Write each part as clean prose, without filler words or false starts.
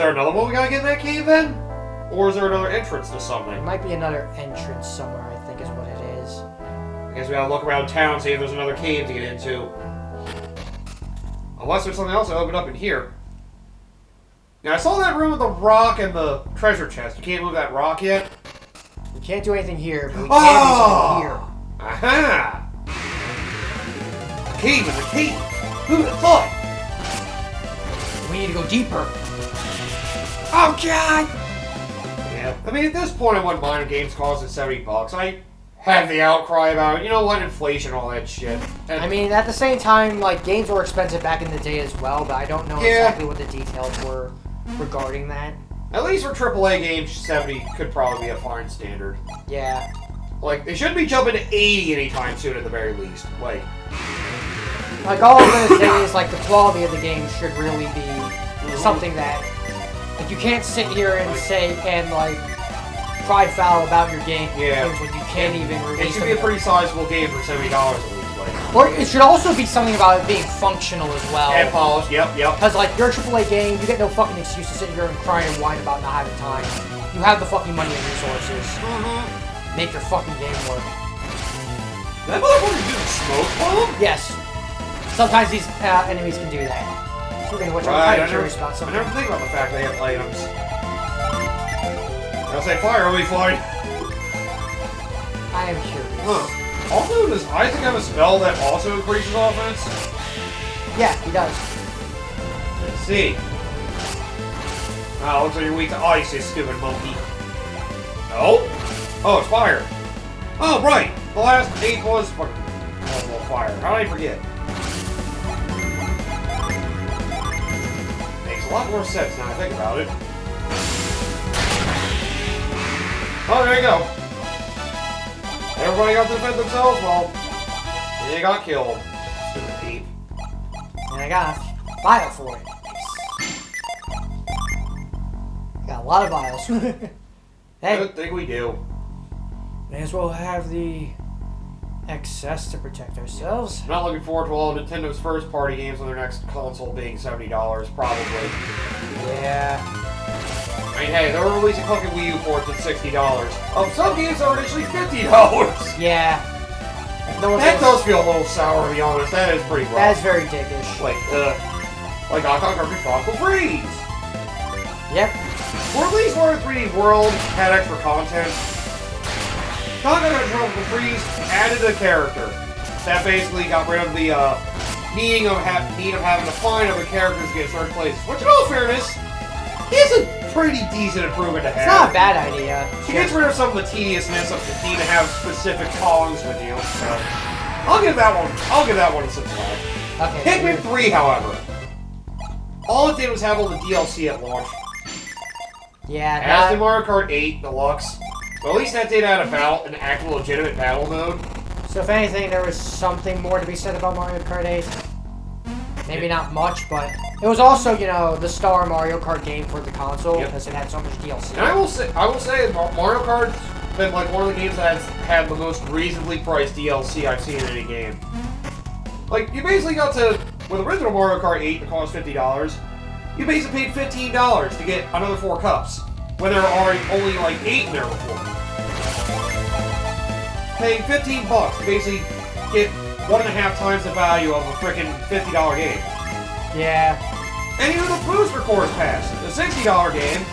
there another one we gotta get in that cave then? Or is there another entrance to something? There might be another entrance somewhere, I think is what it is. I guess we gotta look around town, see if there's another cave to get into. Unless there's something else that opened up in here. Now, I saw that room with the rock and the treasure chest. You can't move that rock yet? We can't do anything here, but we can do something here. Aha! A cave is a cave! Who would have thought? We need to go deeper. Oh, God! Yeah, I mean, at this point, I wouldn't mind if games costing $70. I have the outcry about, you know what, inflation, all that shit. And I mean, at the same time, like, games were expensive back in the day as well, but I don't know exactly what the details were regarding that. At least for AAA games, 70 could probably be a fine standard. Yeah. Like, they shouldn't be jumping to 80 anytime soon at the very least. Like all I'm going to say is, like, the quality of the game should really be something that, like, you can't sit here and say, and, like, cry foul about your game. Yeah. When you can't even release it should be a pretty sizable game for $70 at least. Like. Or it should also be something about it being functional as well. And polished, yep. Because, like, you're a AAA game, you get no fucking excuse to sit here and cry and whine about not having time. You have the fucking money and resources. Make your fucking game work. Did that motherfucker do the smoke bomb? Yes. Sometimes these enemies can do that. Speaking of which, I'm kind of curious about I something. never think about the fact they have items. I'll say fire, will be fine. I am curious. Huh. Also, does Isaac have a spell that also increases offense? Yeah, he does. Let's see. Oh, looks like you're weak to ice, you stupid monkey. No? Oh, it's fire. Oh, right. The last 8 was fucking fire. How did I forget? Makes a lot more sense now I think about it. Oh, there you go. Everybody got to defend themselves? Well, they got killed. Stupid thief. And I got a vial for it. Got a lot of vials. Hey. Good thing we do. May as well have the excess to protect ourselves. I'm not looking forward to all of Nintendo's first-party games on their next console being $70, probably. Yeah. I mean, hey, they were releasing fucking Wii U ports at $60. Some games are initially $50. Yeah. That does feel a little sour, to be honest. That is pretty rough. That is very dickish. Like Donkey Kong Tropical Freeze! Yep. Or at least Mario 3D World had extra content. Donkey Kong Tropical Freeze added a character that basically got rid of the need of having to find other characters to get certain places. Which, in all fairness, is a pretty decent improvement to have. It's not a bad idea. She gets rid of some of the tediousness of the need to have specific songs with you. So I'll give that one a 6/5. Okay. Pikmin 3, however, all it did was have all the DLC at launch. Yeah. As did Mario Kart 8 Deluxe. But at least that did add an actual legitimate battle mode. So if anything, there was something more to be said about Mario Kart 8. Maybe not much, but it was also, you know, the star Mario Kart game for the console because it had so much DLC. And I will say Mario Kart's been like one of the games that has had the most reasonably priced DLC I've seen in any game. Like, you basically got to, with original Mario Kart 8 that cost $50, you basically paid $15 to get another 4 cups, when there were already only like 8 in there before. Paying $15 to basically get 1.5 times the value of a freaking $50 game. Yeah. And even the Booster Course Pass, the $60 game,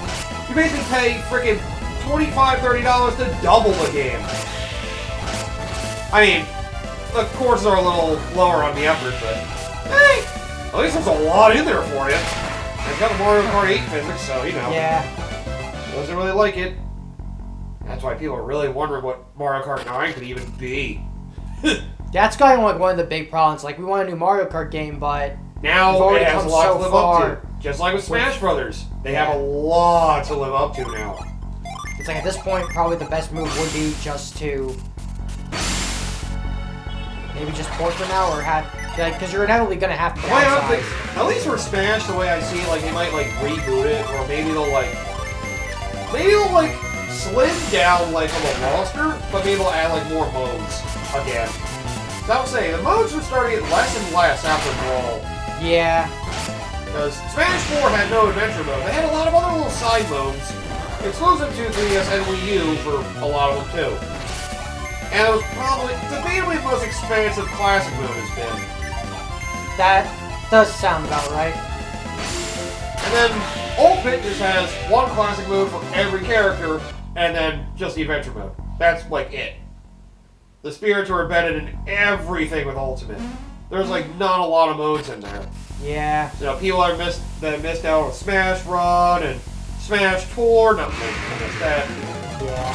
you basically pay freaking $25, $30 to double the game. I mean, the courses are a little lower on the effort, but hey, at least there's a lot in there for you. I've got the Mario Kart 8 physics, so you know. Yeah. Doesn't really like it. That's why people are really wondering what Mario Kart 9 could even be. That's kind of like one of the big problems. Like, we want a new Mario Kart game, but now we've already it has come a lot so to live far. up to. Just like with Smash Brothers. They have a lot to live up to now. It's like, at this point, probably the best move would be just to maybe just port for now, or have, like, because you're inevitably going to have to downsize. At least for Smash, the way I see it, like, they might, like, reboot it, or maybe they'll, like, slim down, like, on the roster, but maybe they'll add, like, more modes again. So I would say, the modes are starting to get less and less after Brawl. Yeah. because Smash 4 had no adventure mode. They had a lot of other little side modes, exclusive to 3DS and Wii U for a lot of them too. And it was probably debatably the most expansive classic mode has been. That does sound about right. And then Ultimate just has one classic mode for every character, and then just the adventure mode. That's like it. The spirits are embedded in everything with Ultimate. There's like not a lot of modes in there. Yeah. You know, people that missed out on Smash Run and Smash Tour. No, I missed that. Yeah.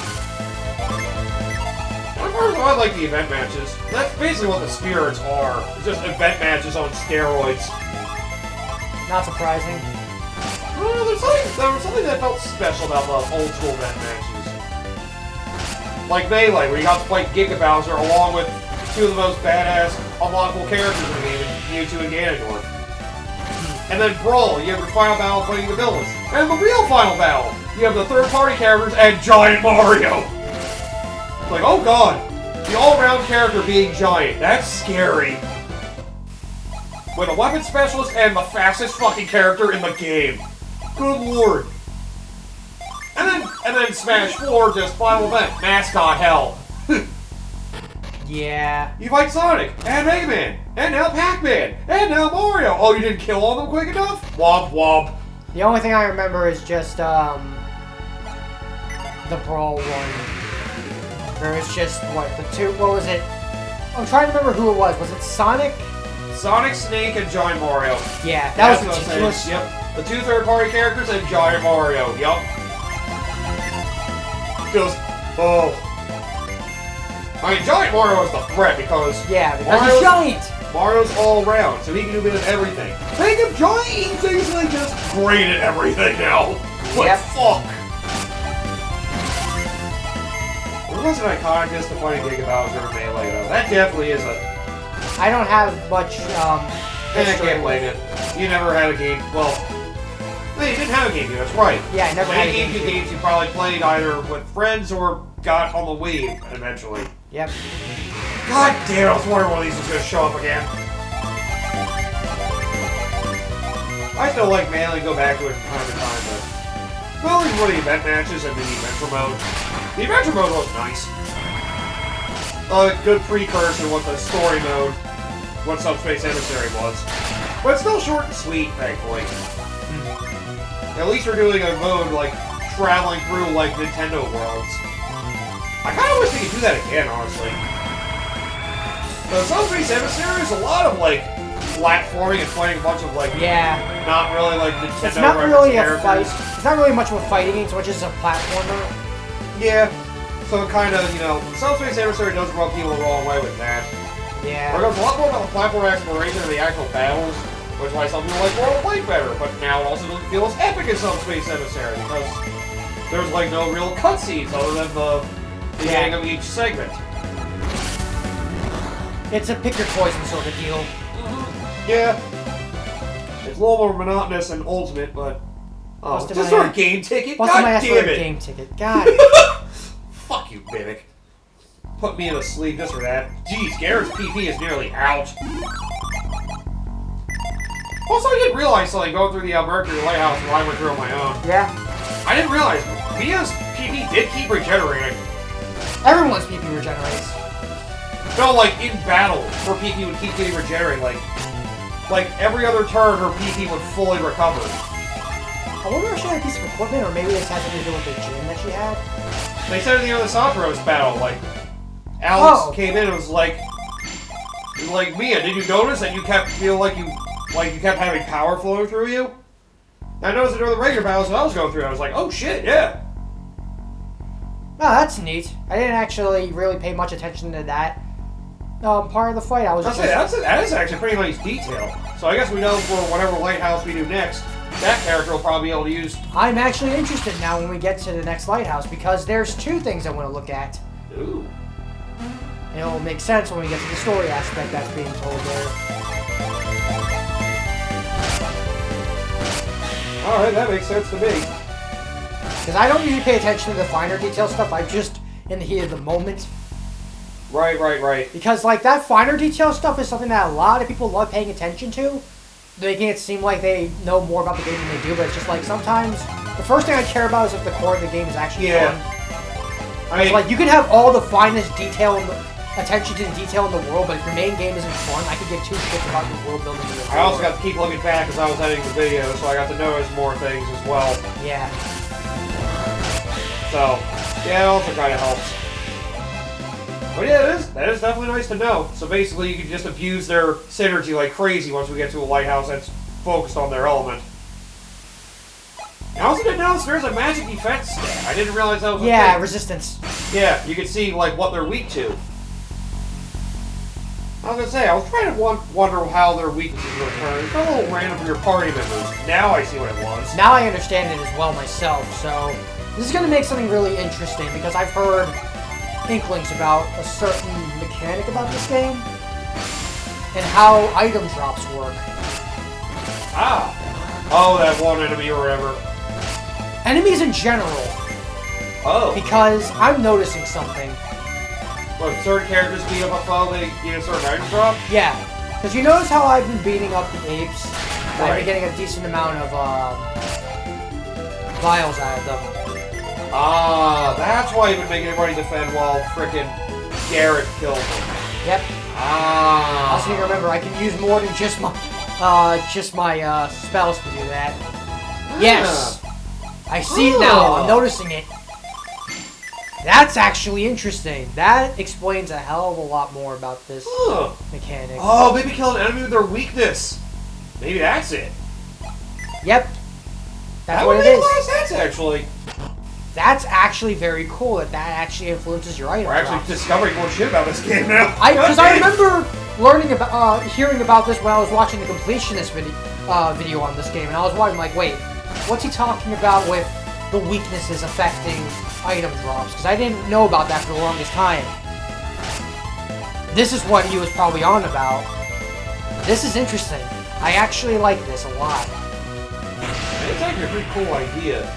Of course, I like the event matches. That's basically what the spirits are. It's just event matches on steroids. Not surprising. Well, there was something that felt special about the old school event matches. Like Melee, where you got to fight Giga Bowser along with two of the most badass unlockable characters in the game, Mewtwo and Ganondorf. And then Brawl, you have your final battle fighting the villains. And the real final battle, you have the third-party characters and Giant Mario! It's like, oh god, the all-around character being giant, that's scary. With a weapon specialist and the fastest fucking character in the game. Good lord. And then Smash 4, just final event, mascot hell. Yeah. You fight Sonic, and Mega Man, and now Pac-Man, and now Mario. Oh, you didn't kill all of them quick enough? Womp womp. The only thing I remember is just, the Brawl one. There was just, what was it? I'm trying to remember who it was. Was it Sonic? Sonic, Snake, and Giant Mario. Yeah, that was what ridiculous. saying. Yep. The two third-party characters and Giant Mario. Yup. Just, oh. I mean, Giant Mario is the threat because... Yeah, because he's giant! Mario's all around, so he can do a bit of everything. Make him giant! He's basically just great at everything now. What Yep. fuck? It was an iconic to fighting Giga Bowser in Melee, though. That definitely is a... I don't have much, I can't blame it. You never had a game... Well... No, you didn't have a GameCube, that's right. Yeah, I never had a GameCube GameCube. games you probably played either with friends or got on the Wii eventually. Yep. God damn, I was wondering when these was going to show up again. I still like Melee and go back to it from time to time, but... Well, these were the event matches and the adventure mode. The adventure mode was nice. A good precursor to what the story mode, what Subspace Emissary was. But it's still short and sweet, thankfully. At least we're doing a mode, like, traveling through, like, Nintendo worlds. I kind of wish they could do that again, honestly. The Subspace Emissary is a lot of, like, platforming and fighting a bunch of, like, Yeah. not really, like, Nintendo It's not really a characters. fight. It's not really much of a fighting game so much as a platformer. Yeah. So kind of, you know, Subspace Emissary does rub people the wrong way with that. Yeah. Where it goes a lot more about the platform exploration and the actual battles, which is why some people like World of Play better, but now it also doesn't feel as epic as Subspace Emissary, because there's, like, no real cutscenes other than the beginning of each segment. It's a pick your poison sort of deal. Yeah. It's a little more monotonous and Ultimate, but... Oh, Busted just my for a ass. game ticket? Busted God my ass for damn a it! game ticket. God. Fuck you, Mimic. Put me to sleep just for that. Jeez, Garrett's PP is nearly out. Also, I didn't realize something going through the Mercury Lighthouse when I went through on my own. Yeah. I didn't realize Mia's PP did keep regenerating. Everyone's PP regenerates. No, like, in battle, her PP would keep getting regenerating. Like every other turn, her PP would fully recover. I wonder if she had a piece of equipment, or maybe this has something to do with the gym that she had. They said in the other Santos battle, like, Alex came in and was like, Mia, did you notice that you kept feeling like you kept having power flowing through you? And I noticed it during the regular battles that I was going through. I was like, oh shit, yeah. Oh, that's neat. I didn't actually really pay much attention to that part of the fight. I was just... That is actually a pretty nice detail. So I guess we know for whatever lighthouse we do next, that character will probably be able to use... I'm actually interested now when we get to the next lighthouse, because there's two things I want to look at. Ooh. And it'll make sense when we get to the story aspect that's being told there. Alright, that makes sense to me. Because I don't usually pay attention to the finer detail stuff, I'm just in the heat of the moment. Right. Because, like, that finer detail stuff is something that a lot of people love paying attention to. making it seem like they know more about the game than they do, but it's just like sometimes the first thing I care about is if the core of the game is actually fun. I mean, it's like you can have all the finest detail and attention to the detail in the world, but if your main game isn't fun, I could give two shits about your world building. I also got to keep looking back as I was editing the video, so I got to notice more things as well. Yeah. So, yeah, it also kind of helps. But yeah, that is definitely nice to know. So basically, you can just abuse their synergy like crazy once we get to a lighthouse that's focused on their element. I also didn't notice there's a magic defense stat. I didn't realize that was a thing. Resistance. Yeah, you can see like what they're weak to. I was gonna say, I was trying to wonder how their weaknesses were returned. It's a little random from your party members. Now I see what it was. Now I understand it as well myself, so this is gonna make something really interesting because I've heard inklings about a certain mechanic about this game and how item drops work. Ah. Oh, that one enemy or whatever. Enemies in general. Oh. Because I'm noticing something. What, certain characters beat up a foe, they get a certain item drop? Yeah. Because you notice how I've been beating up the apes? Right. I've been getting a decent amount of vials out of them. Ah, that's why you've been making everybody defend while frickin' Garrett killed them. Yep. Ah. I also need to remember I can use more than just my spells to do that. Yes! I see it now. I'm noticing it. That's actually interesting. That explains a hell of a lot more about this mechanic. Oh, maybe kill an enemy with their weakness. Maybe that's it. Yep. That's that what would it make is. a lot of sense, actually. That's actually very cool that actually influences your item. We're actually discovering more shit about this game now. Because I remember learning about, hearing about this when I was watching the completionist video on this game, and I was wondering, like, wait, what's he talking about with the weaknesses affecting item drops? Because I didn't know about that for the longest time. This is what he was probably on about. This is interesting. I actually like this a lot. It's actually a pretty cool idea.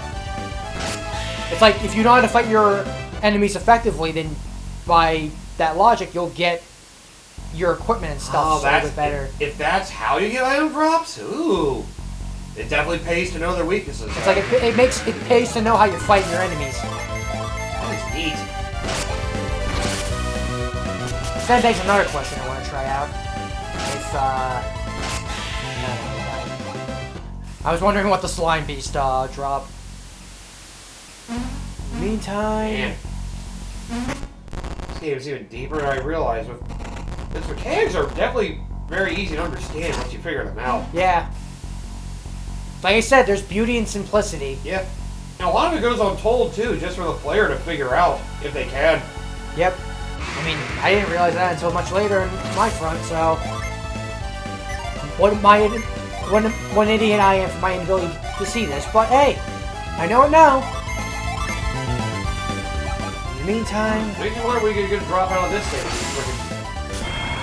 It's like, if you know how to fight your enemies effectively, then by that logic, you'll get your equipment and stuff a little bit better. If that's how you get item drops, ooh. It definitely pays to know their weaknesses. It's like, it pays to know how you're fighting your enemies. That is neat. That begs another question I want to try out. If, I was wondering what the Slime Beast, drop. Meantime... Man. This game is even deeper than I realized. Its mechanics are definitely very easy to understand once you figure them out. Yeah. Like I said, there's beauty and simplicity. Yeah. And a lot of it goes untold, too, just for the player to figure out, if they can. Yep. I mean, I didn't realize that until much later in my front, so... What an idiot I am for my inability to see this, but hey! I know it now! In the meantime... Maybe where we get a good drop out of this stage.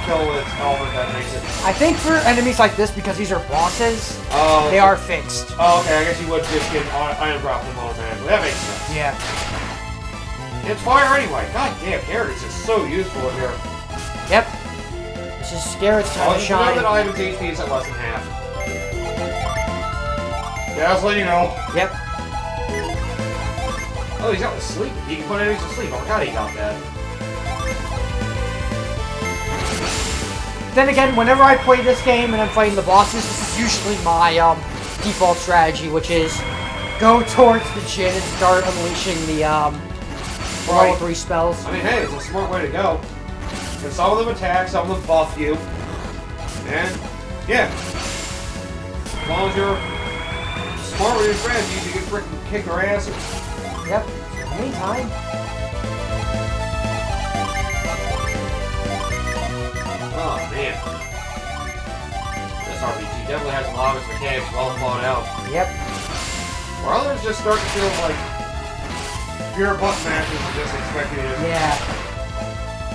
Kill its element that makes it. I think for enemies like this, because these are bosses, they are fixed. Oh, okay, I guess you would just get iron drop them automatically. That makes sense. Yeah. It's fire anyway. God damn, Garrett is just so useful in here. Yep. This is Garrett's time to shine. You know that item's HP is at less than half. Yeah, I'll just let you know. Yep. Oh, he's got the sleep. He can put enemies to sleep. Oh my god, he got that. Then again, whenever I play this game and I'm fighting the bosses, this is usually my default strategy, which is go towards the Jin and start unleashing the level 3 spells. I mean, hey, it's a smart way to go. And some of them attack, some of them buff you. And, yeah. As long as you're smart with your strategies, you can freaking kick their asses. Yep. Meantime. Oh, man. This RPG definitely has a lot of its mechanics well thought out. Yep. Where others just start to feel like pure butt matches and just expecting it. Yeah.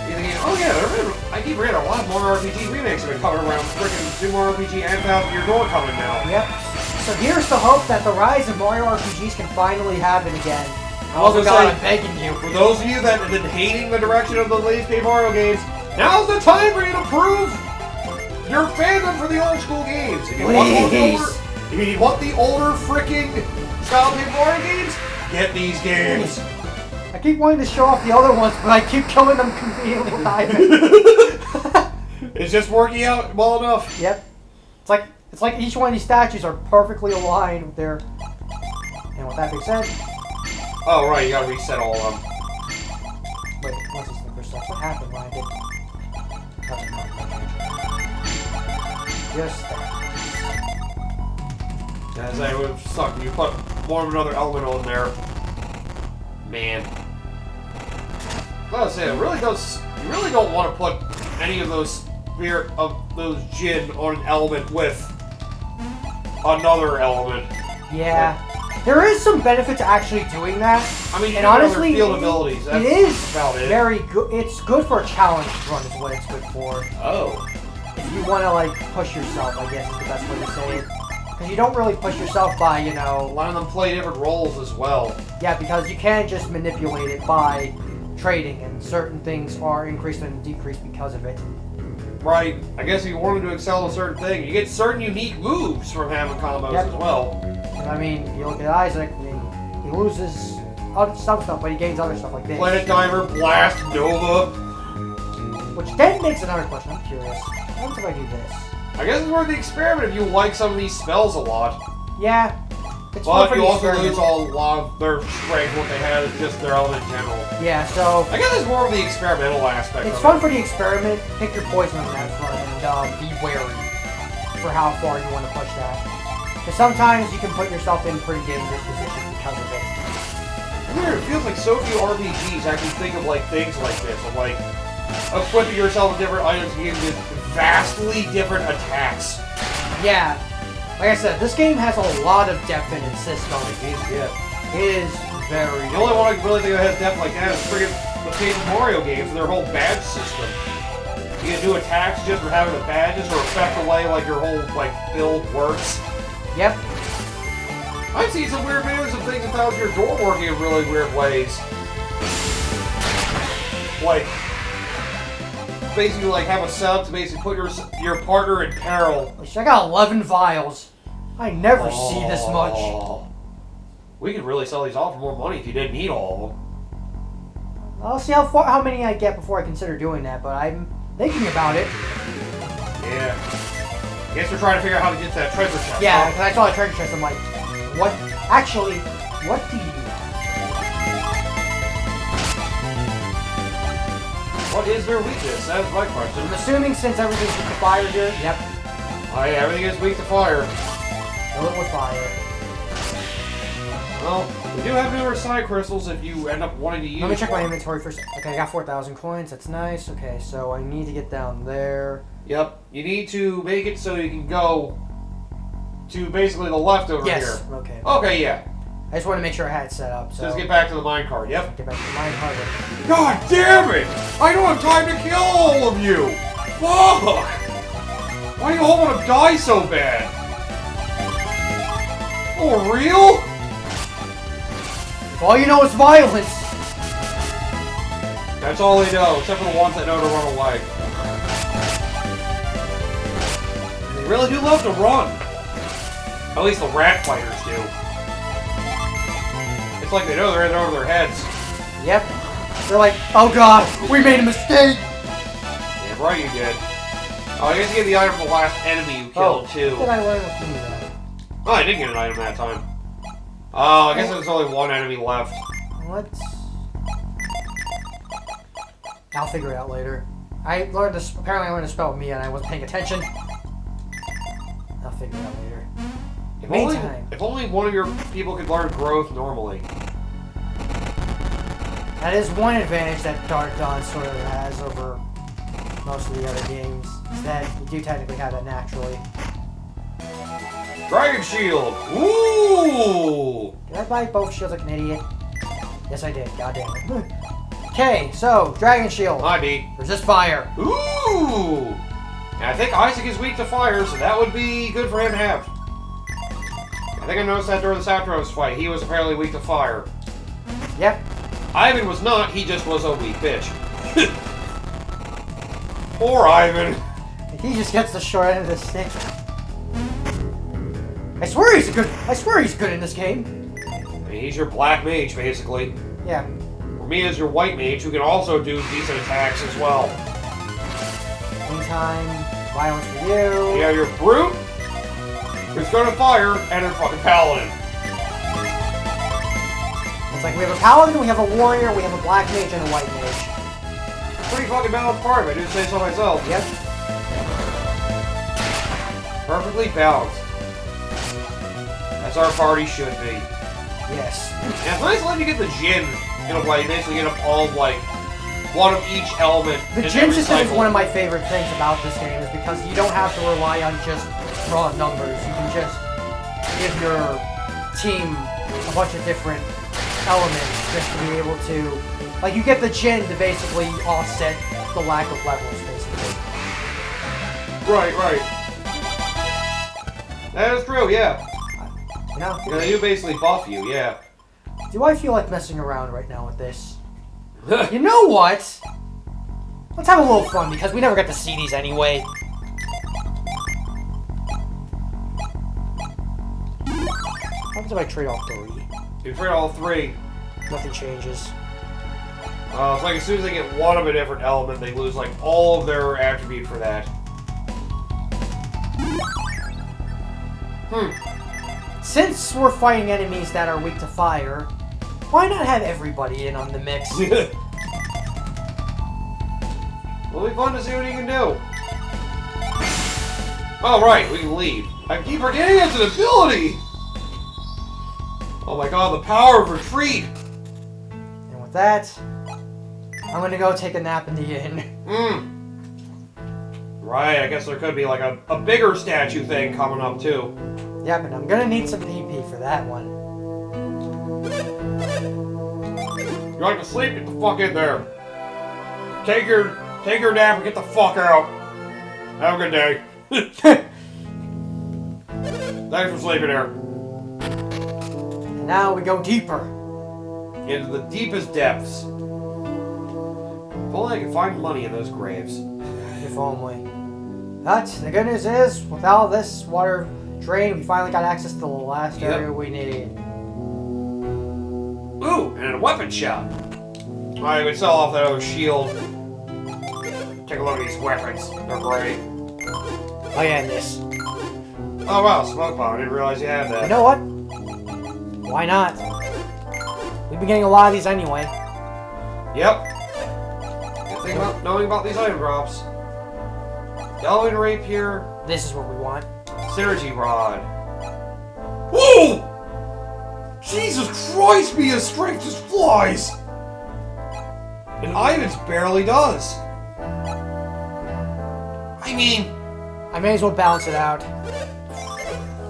You're thinking, oh yeah, I keep reading a lot more RPG remakes have been coming around. Freaking Sumo RPG and Thousand Year Door coming now. Yep. So here's the hope that the rise of Mario RPGs can finally happen again. Also, God, I'm begging you. For those of you that have been hating the direction of the latest Paper Mario games, now's the time for you to prove You're fandom for the old school games. If you want the older freaking style Paper Mario games, get these games. I keep wanting to show off the other ones, but I keep killing them conveniently with Ivan. It's just working out well enough. Yep. It's like each one of these statues are perfectly aligned with their. And with that being said. Oh right, you gotta reset all of them. Wait, what's this thing for stuff? What happened when I did? Just that. As I would suck. You put more of another element on there. Man. I was saying, it really does. You really don't want to put any of those gin on an element with another element. Yeah. There is some benefit to actually doing that. I mean, and honestly, field abilities. That's it is about it. very good. It's good for a challenge run, is what it's good for. Oh. If you want to like push yourself, I guess is the best way to say it. Because you don't really push yourself by, you know. Letting them play different roles as well. Yeah, because you can just manipulate it by trading, and certain things are increased and decreased because of it. Right. I guess if you wanted to excel in a certain thing, you get certain unique moves from having combos as well. I mean, if you look at Isaac, I mean, he loses some stuff, but he gains other stuff like this. Planet Diver, Blast, Nova. Which then makes another question. I'm curious. What if I do this? I guess it's worth the experiment if you like some of these spells a lot. Yeah. It's but you also lose a lot of their strength, what they had is just their element in general. Yeah, so. I guess it's more of the experimental aspect It's fun for the experiment. Pick your poison on that front and be wary for how far you want to push that. Because sometimes you can put yourself in pretty dangerous positions because of it. I mean, it feels like so few RPGs actually think of like things like this, of like equipping yourself with different items and getting vastly different attacks. Yeah. Like I said, this game has a lot of depth in its system. Yeah. It is very. The only one I can really think of that has depth like that is friggin' the Paper Mario games and their whole badge system. You can do attacks just for having the badges or affect the way like your whole like build works. Yep. I've seen some weird videos of things that found your door working in really weird ways. Like basically like have a setup to basically put your partner in peril. I got 11 vials. I never see this much. We could really sell these off for more money if you didn't need all of them. I'll see how many I get before I consider doing that, but I'm thinking about it. Yeah. I guess we're trying to figure out how to get to that treasure chest. Yeah, because I saw a treasure chest, I'm like, what? Actually, what do you do? What is their weakness? That is my question. I'm assuming since everything's with the fire here, yep. Oh yeah, everything is weak to fire. Fill it with fire. Well, we do have newer side crystals if you end up wanting to use. Let me check my inventory first. Okay, I got 4,000 coins. That's nice. Okay, so I need to get down there. Yep. You need to make it so you can go to basically the left over here. Yes. Okay. Okay, yeah. I just want to make sure I had it set up. So just get back to the minecart. Yep. Get back to the minecart. God damn it! I don't have time to kill all of you! Fuck! Why do you all want to die so bad? Oh, real? All you know is violence. That's all they know, except for the ones that know to run away. They really do love to run. At least the rat fighters do. It's like they know they're in over their heads. Yep. They're like, oh god, we made a mistake. Yeah, right you did. Oh, I guess you get the item from the last enemy you killed, too. Did I learn to do that? Oh, I didn't get an item that time. Oh, I guess there's only one enemy left. Let's... I'll figure it out later. I learned this. Apparently I learned to spell Mia and I wasn't paying attention. I'll figure it out later. If only one of your people could learn growth normally. That is one advantage that Dark Dawn sort of has over most of the other games. Is that you do technically have that naturally. Dragon Shield! Ooh! Did I buy both shields like an idiot? Yes, I did. God damn it. Okay, so Dragon Shield. Hi, B. Resist fire. Ooh! And I think Isaac is weak to fire, so that would be good for him to have. I think I noticed that during the Saptros fight. He was apparently weak to fire. Yep. Ivan was not. He just was a weak bitch. Poor Ivan. He just gets the short end of the stick. I swear he's good in this game. I mean, he's your black mage, basically. Yeah. For me, as your white mage, who can also do decent attacks as well. Meantime, violence for you. You have your brute, who's gonna fire, and your fucking paladin. It's like we have a paladin, we have a warrior, we have a black mage, and a white mage. Pretty fucking balanced party, if I do say so myself. Yep. Perfectly balanced. As our party should be. Yes. And it's nice letting you get the Jin in a way. You basically get all of, like, one of each element. The Jin system is one of my favorite things about this game, is because you don't have to rely on just raw numbers. You can just give your team a bunch of different elements just to be able to... Like, you get the Jin to basically offset the lack of levels, basically. Right. That is true, yeah. You know? Yeah, they do basically buff you, yeah. Do I feel like messing around right now with this? You know what? Let's have a little fun, because we never get to see these anyway. What happens if I trade all 3? You trade all 3. Nothing changes. It's like as soon as they get one of a different element, they lose, like, all of their attribute for that. Since we're fighting enemies that are weak to fire, why not have everybody in on the mix? It'll be fun to see what he can do. Oh, right, we can leave. I keep forgetting it's an ability! Oh my god, the power of retreat! And with that, I'm gonna go take a nap in the inn. Right, I guess there could be like a bigger statue thing coming up too. Yep, and I'm gonna need some PP for that one. You like to sleep? Get the fuck in there. Take your nap and get the fuck out. Have a good day. Thanks for sleeping here. And now we go deeper. Into the deepest depths. If only I could find money in those graves. If only. But the good news is, with all this water drain, we finally got access to the last area we need. Ooh, and a weapon shop. Alright, we sell off that other shield. Take a look at these weapons. They're great. Oh yeah, and this. Oh wow, smoke bomb. I didn't realize you had that. You know what? Why not? We've been getting a lot of these anyway. Yep. Good thing about knowing about these item drops. Delving Rapier. This is what we want. Synergy Rod. Whoa! Jesus Christ, Mia's strength just flies! And Ivan's barely does. I mean... I may as well balance it out.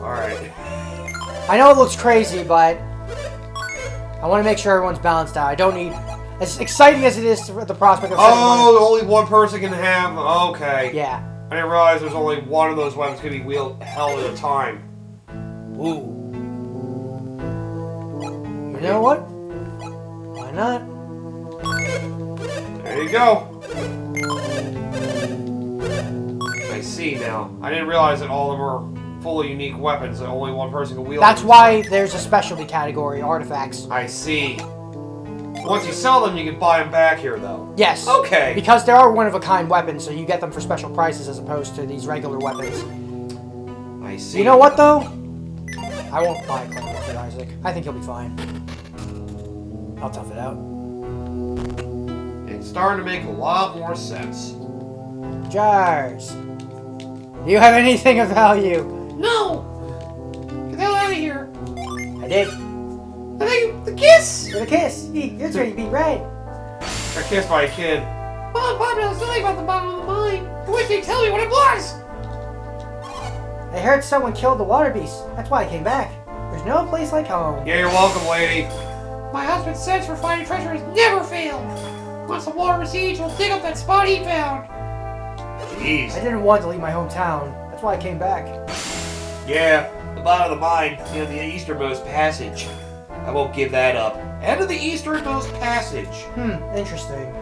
Alright. I know it looks crazy, but I want to make sure everyone's balanced out. I don't need... As exciting as it is, the prospect of... Oh, only one person can have... Okay. Yeah. I didn't realize there's only one of those weapons can be held at a time. Ooh. You know what? Why not? There you go. I see now. I didn't realize that all of them are fully unique weapons that only one person can wield. That's why there's a specialty category, artifacts. I see. Once you sell them, you can buy them back here, though. Yes. Okay. Because there are one-of-a-kind weapons, so you get them for special prices as opposed to these regular weapons. I see. You know what, though? I won't buy a Claymore for Isaac. I think he'll be fine. I'll tough it out. It's starting to make a lot more sense. Jars. Do you have anything of value? No! Get the hell out of here! I did. I think the kiss! With a kiss. You're turning to be red. Got kissed by a kid. Mom, Pop, I was telling about the bottom of the mine. I wish they'd tell me what it was! I heard someone killed the water beast. That's why I came back. There's no place like home. Yeah, you're welcome, lady. My husband's sense for finding treasure has never failed. Once the water recedes, he'll dig up that spot he found. Jeez. I didn't want to leave my hometown. That's why I came back. Yeah, the bottom of the mine, you know, the easternmost passage. I won't give that up. End of the easternmost passage. Interesting.